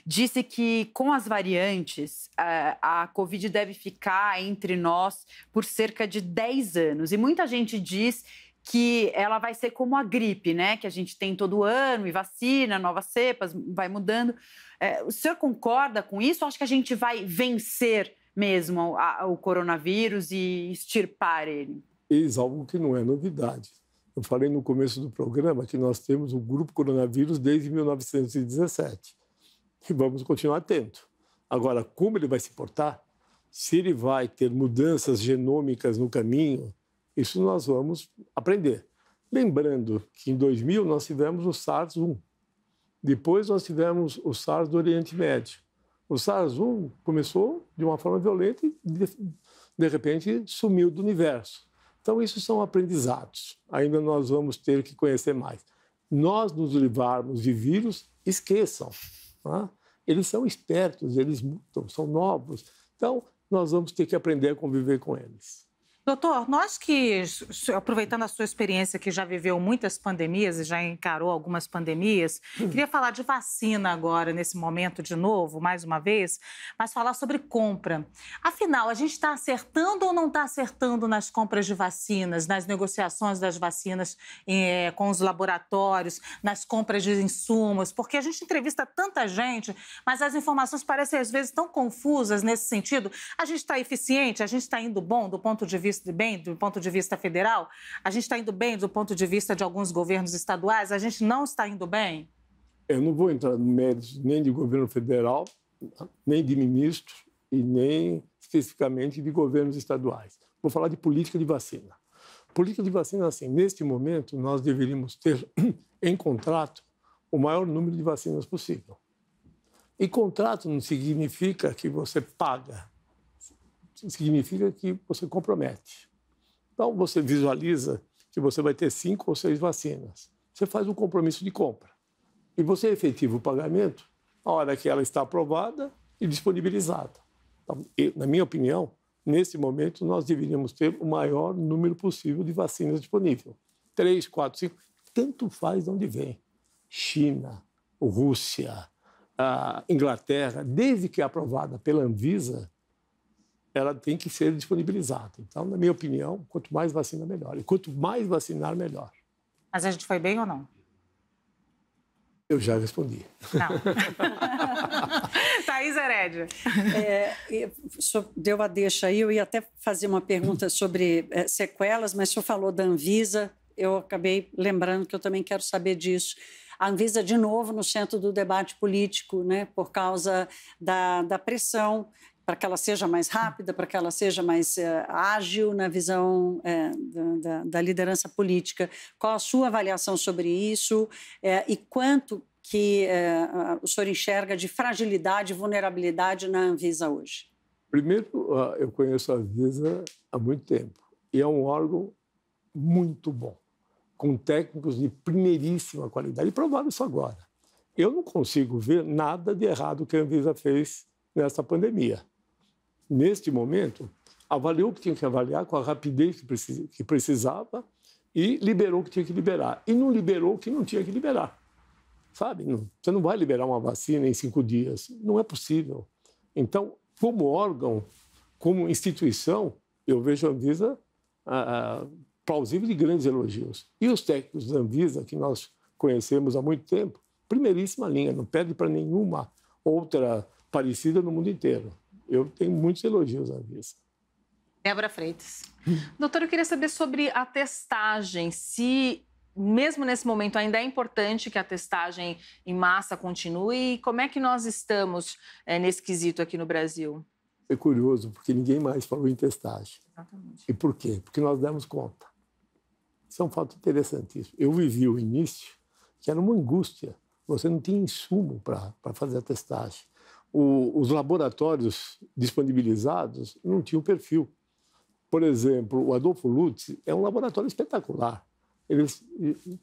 disse que com as variantes, a Covid deve ficar entre nós por cerca de 10 anos. E muita gente diz que ela vai ser como a gripe, né? Que a gente tem todo ano e vacina, novas cepas, vai mudando. O senhor concorda com isso? Ou acha que a gente vai vencer mesmo o coronavírus e extirpar ele? Eis algo que não é novidade. Eu falei no começo do programa que nós temos o grupo coronavírus desde 1917 e vamos continuar tendo. Agora, como ele vai se portar, se ele vai ter mudanças genômicas no caminho, isso nós vamos aprender. Lembrando que em 2000 nós tivemos o SARS-1, depois nós tivemos o SARS do Oriente Médio. O SARS-1 começou de uma forma violenta e, de repente, sumiu do universo. Então, isso são aprendizados. Ainda nós vamos ter que conhecer mais. Nós nos livrarmos de vírus, esqueçam. Tá? Eles são espertos, eles mutam, são novos. Então, nós vamos ter que aprender a conviver com eles. Doutor, nós que, aproveitando a sua experiência, que já viveu muitas pandemias e já encarou algumas pandemias, queria falar de vacina agora, nesse momento de novo, mais uma vez, mas falar sobre compra. Afinal, a gente está acertando ou não está acertando nas compras de vacinas, nas negociações das vacinas com os laboratórios, nas compras de insumos? Porque a gente entrevista tanta gente, mas as informações parecem, às vezes, tão confusas nesse sentido. A gente está eficiente? A gente está indo bom do ponto de vista do ponto de vista federal? A gente está indo bem do ponto de vista de alguns governos estaduais? A gente não está indo bem? Eu não vou entrar no mérito nem de governo federal, nem de ministro e nem especificamente de governos estaduais. Vou falar de política de vacina. Política de vacina, assim, neste momento, nós deveríamos ter em contrato o maior número de vacinas possível. E contrato não significa que você paga, significa que você compromete. Então, você visualiza que você vai ter 5 ou 6 vacinas. Você faz um compromisso de compra. E você efetiva o pagamento na hora que ela está aprovada e disponibilizada. Então, na minha opinião, nesse momento, nós deveríamos ter o maior número possível de vacinas disponível. 3, 4, 5, tanto faz de onde vem. China, Rússia, Inglaterra, desde que é aprovada pela Anvisa, ela tem que ser disponibilizada. Então, na minha opinião, quanto mais vacina, melhor. E quanto mais vacinar, melhor. Mas a gente foi bem ou não? Eu já respondi. Não. Thaís Herédia. Deu a deixa aí. Eu ia até fazer uma pergunta sobre sequelas, mas o senhor falou da Anvisa. Eu acabei lembrando que eu também quero saber disso. A Anvisa, de novo, no centro do debate político, né, por causa da pressão, para que ela seja mais rápida, para que ela seja mais ágil na visão da liderança política. Qual a sua avaliação sobre isso e quanto que o senhor enxerga de fragilidade e vulnerabilidade na Anvisa hoje? Primeiro, eu conheço a Anvisa há muito tempo e é um órgão muito bom, com técnicos de primeiríssima qualidade, e provaram isso agora. Eu não consigo ver nada de errado que a Anvisa fez nessa pandemia. Neste momento, avaliou o que tinha que avaliar com a rapidez que precisava e liberou o que tinha que liberar. E não liberou o que não tinha que liberar. Sabe? Você não vai liberar uma vacina em 5 dias. Não é possível. Então, como órgão, como instituição, eu vejo a Anvisa plausível de grandes elogios. E os técnicos da Anvisa, que nós conhecemos há muito tempo, primeiríssima linha, não perde para nenhuma outra parecida no mundo inteiro. Eu tenho muitos elogios à Anvisa. Débora Freitas. Doutor, eu queria saber sobre a testagem, se mesmo nesse momento ainda é importante que a testagem em massa continue e como é que nós estamos nesse quesito aqui no Brasil? É curioso, porque ninguém mais falou em testagem. Exatamente. E por quê? Porque nós demos conta. Isso é um fato interessantíssimo. Eu vivi o início, que era uma angústia. Você não tinha insumo para fazer a testagem. Os laboratórios disponibilizados não tinham perfil. Por exemplo, o Adolfo Lutz é um laboratório espetacular. Eles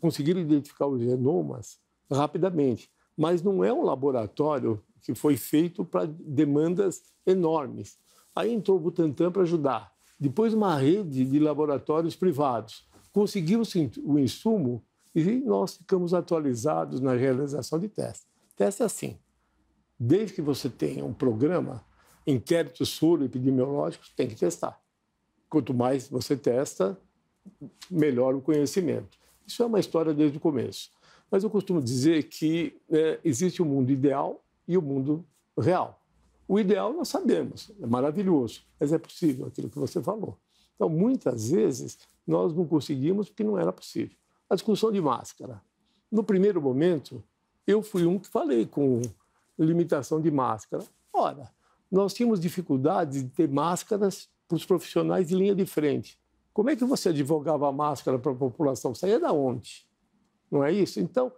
conseguiram identificar os genomas rapidamente, mas não é um laboratório que foi feito para demandas enormes. Aí entrou o Butantan para ajudar. Depois uma rede de laboratórios privados. Conseguiu-se o insumo e nós ficamos atualizados na realização de testes. Teste é assim. Desde que você tenha um programa, inquéritos soro-epidemiológicos, tem que testar. Quanto mais você testa, melhor o conhecimento. Isso é uma história desde o começo. Mas eu costumo dizer que existe o mundo ideal e o mundo real. O ideal nós sabemos, é maravilhoso, mas é possível aquilo que você falou. Então, muitas vezes, nós não conseguimos porque não era possível. A discussão de máscara. No primeiro momento, eu fui um que falei com limitação de máscara. Ora, nós tínhamos dificuldade de ter máscaras para os profissionais de linha de frente. Como é que você advogava a máscara para a população? Saía da onde? Não é isso? Então,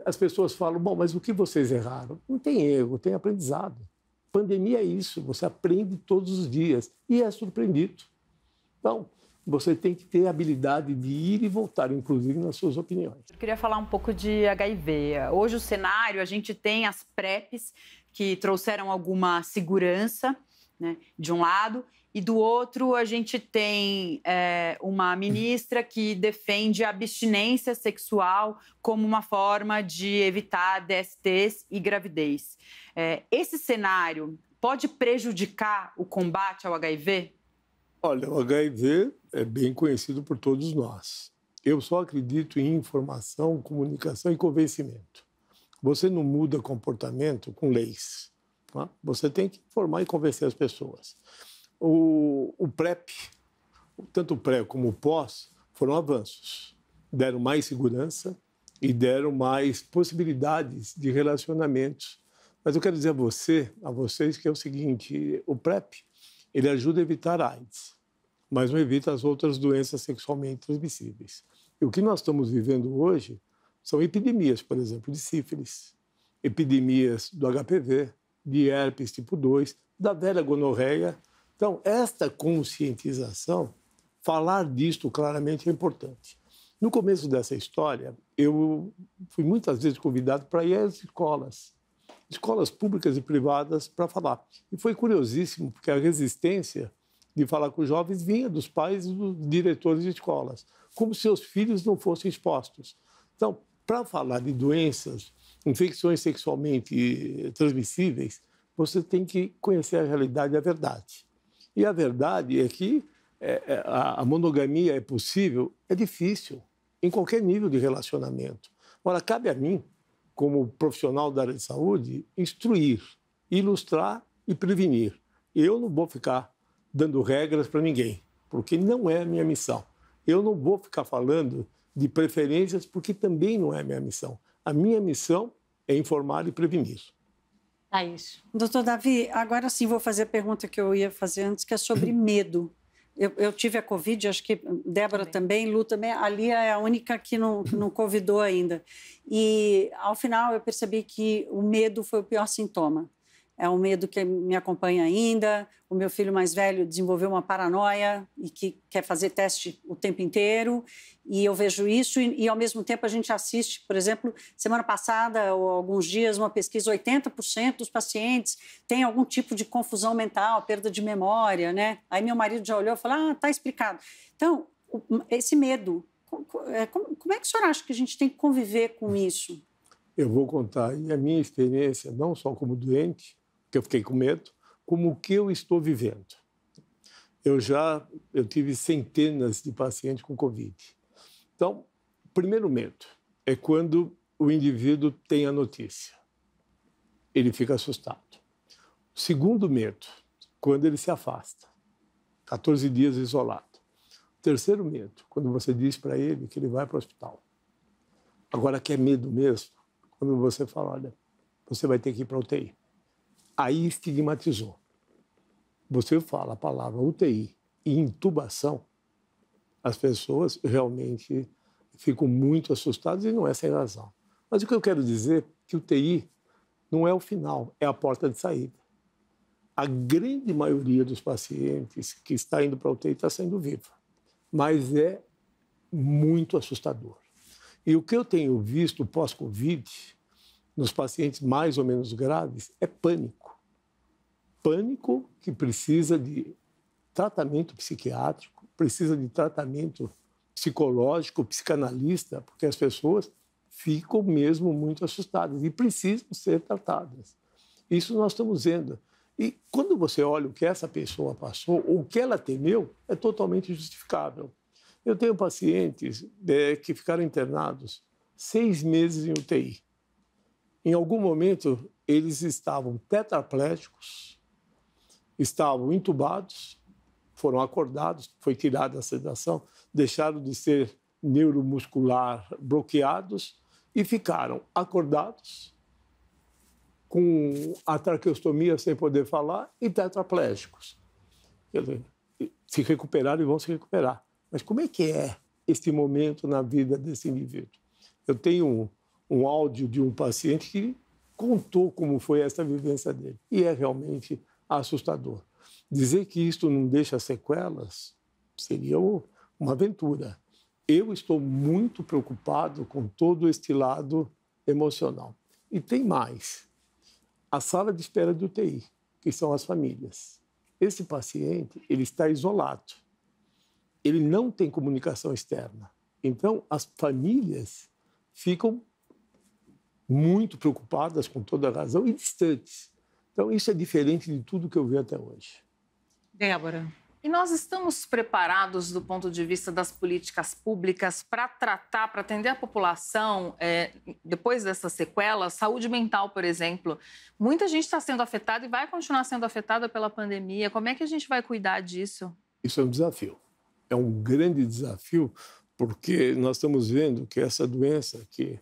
as pessoas falam, bom, mas o que vocês erraram? Não tem erro, tem aprendizado. Pandemia é isso, você aprende todos os dias e é surpreendido. Então, você tem que ter a habilidade de ir e voltar, inclusive nas suas opiniões. Eu queria falar um pouco de HIV. Hoje o cenário, a gente tem as PrEPs, que trouxeram alguma segurança, né, de um lado, e do outro a gente tem uma ministra que defende a abstinência sexual como uma forma de evitar DSTs e gravidez. Esse cenário pode prejudicar o combate ao HIV? Olha, o HIV é bem conhecido por todos nós. Eu só acredito em informação, comunicação e convencimento. Você não muda comportamento com leis. Tá? Você tem que informar e convencer as pessoas. O PrEP, tanto o pré como o pós, foram avanços. Deram mais segurança e deram mais possibilidades de relacionamentos. Mas eu quero dizer a vocês que é o seguinte, o PrEP, ele ajuda a evitar AIDS, mas não evita as outras doenças sexualmente transmissíveis. E o que nós estamos vivendo hoje são epidemias, por exemplo, de sífilis, epidemias do HPV, de herpes tipo 2, da velha gonorreia. Então, esta conscientização, falar disto claramente é importante. No começo dessa história, eu fui muitas vezes convidado para ir às escolas públicas e privadas para falar. E foi curiosíssimo, porque a resistência de falar com os jovens vinha dos pais e dos diretores de escolas, como se seus filhos não fossem expostos. Então, para falar de doenças, infecções sexualmente transmissíveis, você tem que conhecer a realidade e a verdade. E a verdade é que a monogamia é possível, é difícil, em qualquer nível de relacionamento. Ora, cabe a mim, como profissional da área de saúde, instruir, ilustrar e prevenir. Eu não vou ficar dando regras para ninguém, porque não é a minha missão. Eu não vou ficar falando de preferências, porque também não é a minha missão. A minha missão é informar e prevenir. Thaís. Doutor Davi, agora sim vou fazer a pergunta que eu ia fazer antes, que é sobre medo. Eu tive a Covid, acho que Débora também, Lu também, a Lia é a única que não covidou ainda. E, ao final, eu percebi que o medo foi o pior sintoma. É um medo que me acompanha ainda. O meu filho mais velho desenvolveu uma paranoia e que quer fazer teste o tempo inteiro. E eu vejo isso e ao mesmo tempo, a gente assiste, por exemplo, semana passada ou alguns dias, uma pesquisa, 80% dos pacientes têm algum tipo de confusão mental, perda de memória, né? Aí meu marido já olhou e falou, tá explicado. Então, esse medo, como é que o senhor acha que a gente tem que conviver com isso? Eu vou contar. E a minha experiência, não só como doente, porque eu fiquei com medo, como o que eu estou vivendo. Eu tive centenas de pacientes com Covid. Então, o primeiro medo é quando o indivíduo tem a notícia. Ele fica assustado. O segundo medo, quando ele se afasta. 14 dias isolado. O terceiro medo, quando você diz para ele que ele vai para o hospital. Agora, que é medo mesmo, quando você fala, olha, você vai ter que ir para a UTI. Aí estigmatizou. Você fala a palavra UTI e intubação, as pessoas realmente ficam muito assustadas e não é sem razão. Mas o que eu quero dizer é que UTI não é o final, é a porta de saída. A grande maioria dos pacientes que está indo para a UTI está saindo viva, mas é muito assustador. E o que eu tenho visto pós-Covid, nos pacientes mais ou menos graves, é pânico. Pânico que precisa de tratamento psiquiátrico, precisa de tratamento psicológico, psicanalista, porque as pessoas ficam mesmo muito assustadas e precisam ser tratadas. Isso nós estamos vendo. E quando você olha o que essa pessoa passou, ou o que ela temeu, é totalmente justificável. Eu tenho pacientes que ficaram internados 6 meses em UTI. Em algum momento, eles estavam tetraplégicos, estavam intubados, foram acordados, foi tirada a sedação, deixaram de ser neuromuscular bloqueados e ficaram acordados, com a traqueostomia sem poder falar e tetraplégicos. Quer dizer, se recuperaram e vão se recuperar. Mas como é que é este momento na vida desse indivíduo? Eu tenho um áudio de um paciente que contou como foi essa vivência dele. E é realmente assustador. Dizer que isto não deixa sequelas seria uma aventura. Eu estou muito preocupado com todo este lado emocional. E tem mais. A sala de espera de UTI, que são as famílias. Esse paciente, ele está isolado. Ele não tem comunicação externa. Então, as famílias ficam muito preocupadas, com toda a razão, e distantes. Então, isso é diferente de tudo que eu vi até hoje. Débora. E nós estamos preparados, do ponto de vista das políticas públicas, para tratar, para atender a população, depois dessas sequelas, saúde mental, por exemplo? Muita gente está sendo afetada e vai continuar sendo afetada pela pandemia. Como é que a gente vai cuidar disso? Isso é um desafio. É um grande desafio, porque nós estamos vendo que essa doença, que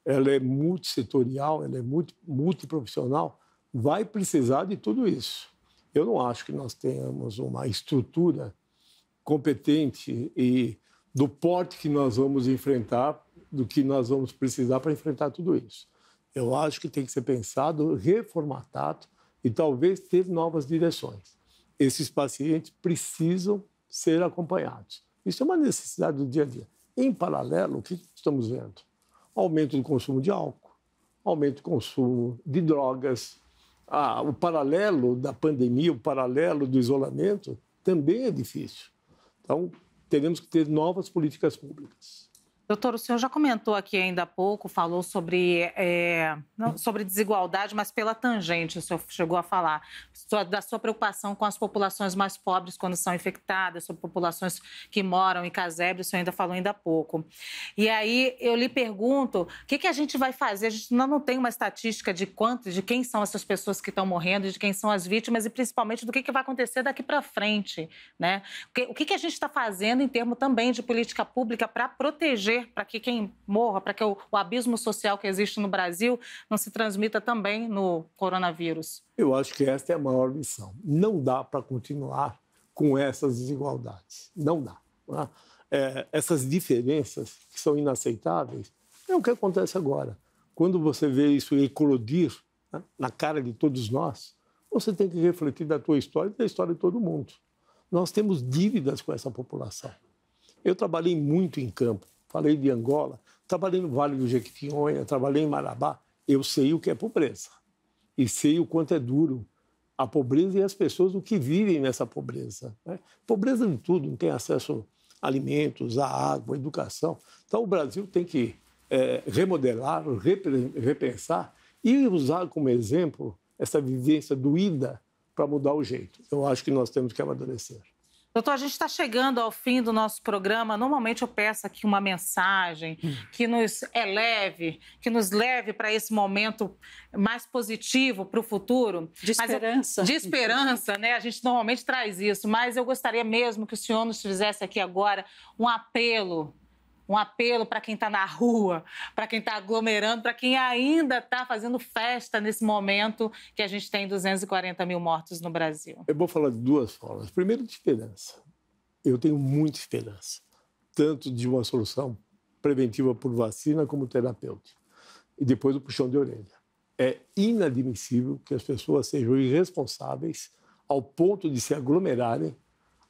ela é multissetorial, ela é multiprofissional, vai precisar de tudo isso. Eu não acho que nós tenhamos uma estrutura competente e do porte que nós vamos enfrentar, do que nós vamos precisar para enfrentar tudo isso. Eu acho que tem que ser pensado, reformatado e talvez ter novas direções. Esses pacientes precisam ser acompanhados. Isso é uma necessidade do dia a dia. Em paralelo, o que estamos vendo? Aumento do consumo de álcool, aumento do consumo de drogas. O paralelo da pandemia, o paralelo do isolamento também é difícil. Então, teremos que ter novas políticas públicas. Doutor, o senhor já comentou aqui ainda há pouco, falou sobre, não sobre desigualdade, mas pela tangente, o senhor chegou a falar da sua preocupação com as populações mais pobres quando são infectadas, sobre populações que moram em casebres, o senhor ainda falou ainda há pouco. E aí eu lhe pergunto, o que a gente vai fazer? A gente não tem uma estatística de quem são essas pessoas que estão morrendo, de quem são as vítimas e principalmente do que vai acontecer daqui para frente, né? O que a gente está fazendo em termos também de política pública para proteger, para que quem morra, para que o abismo social que existe no Brasil não se transmita também no coronavírus? Eu acho que esta é a maior lição. Não dá para continuar com essas desigualdades. Não dá. Não é? Essas diferenças que são inaceitáveis é o que acontece agora. Quando você vê isso eclodir, né, na cara de todos nós, você tem que refletir da tua história e da história de todo mundo. Nós temos dívidas com essa população. Eu trabalhei muito em campo. Falei de Angola, trabalhei no Vale do Jequitinhonha, trabalhei em Marabá. Eu sei o que é pobreza e sei o quanto é duro a pobreza e as pessoas o que vivem nessa pobreza. Né? Pobreza de tudo, não tem acesso a alimentos, a água, a educação. Então, o Brasil tem que remodelar, repensar e usar como exemplo essa vivência doída para mudar o jeito. Eu acho que nós temos que amadurecer. Doutor, a gente está chegando ao fim do nosso programa. Normalmente eu peço aqui uma mensagem que nos eleve, que nos leve para esse momento mais positivo para o futuro. De esperança. De esperança, né? A gente normalmente traz isso, mas eu gostaria mesmo que o senhor nos fizesse aqui agora um apelo para quem está na rua, para quem está aglomerando, para quem ainda está fazendo festa nesse momento que a gente tem 240 mil mortos no Brasil. Eu vou falar de duas formas. Primeiro, de esperança. Eu tenho muita esperança, tanto de uma solução preventiva por vacina como terapêutica. E depois o puxão de orelha. É inadmissível que as pessoas sejam irresponsáveis ao ponto de se aglomerarem,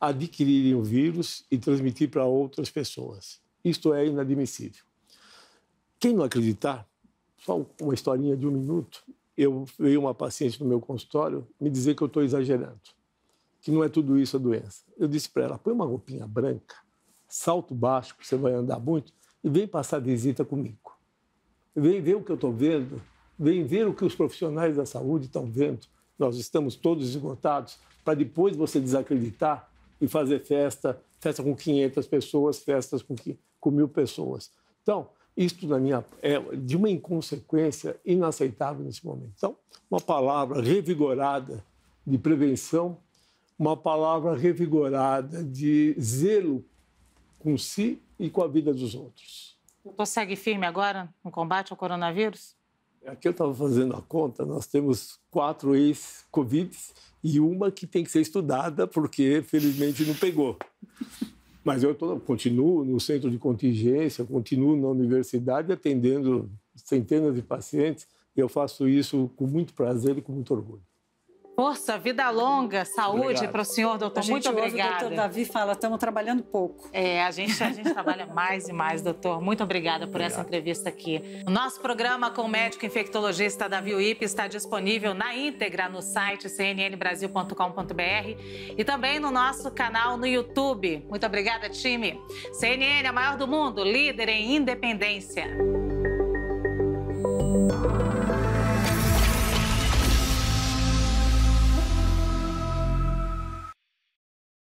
adquirirem o vírus e transmitir para outras pessoas. Isto é inadmissível. Quem não acreditar, só uma historinha de 1 minuto, veio uma paciente no meu consultório me dizer que eu estou exagerando, que não é tudo isso a doença. Eu disse para ela, põe uma roupinha branca, salto baixo, porque você vai andar muito, e vem passar visita comigo. Vem ver o que eu estou vendo, vem ver o que os profissionais da saúde estão vendo. Nós estamos todos esgotados, para depois você desacreditar e fazer festa com 500 pessoas, festas com 1.000 pessoas. Então, isso é de uma inconsequência inaceitável nesse momento. Então, uma palavra revigorada de prevenção, uma palavra revigorada de zelo com si e com a vida dos outros. O doutor segue firme agora no combate ao coronavírus? Aqui eu estava fazendo a conta, nós temos 4 ex-Covids e uma que tem que ser estudada porque, felizmente, não pegou. Mas eu continuo no centro de contingência, continuo na universidade atendendo centenas de pacientes e eu faço isso com muito prazer e com muito orgulho. Força, vida longa, saúde para o senhor, doutor. Muito obrigada. O doutor Davi fala, estamos trabalhando pouco. A gente trabalha mais e mais, doutor. Muito obrigada por essa entrevista aqui. O nosso programa com o médico infectologista Davi Uip está disponível na íntegra no site cnnbrasil.com.br e também no nosso canal no YouTube. Muito obrigada, time. CNN, a maior do mundo, líder em independência.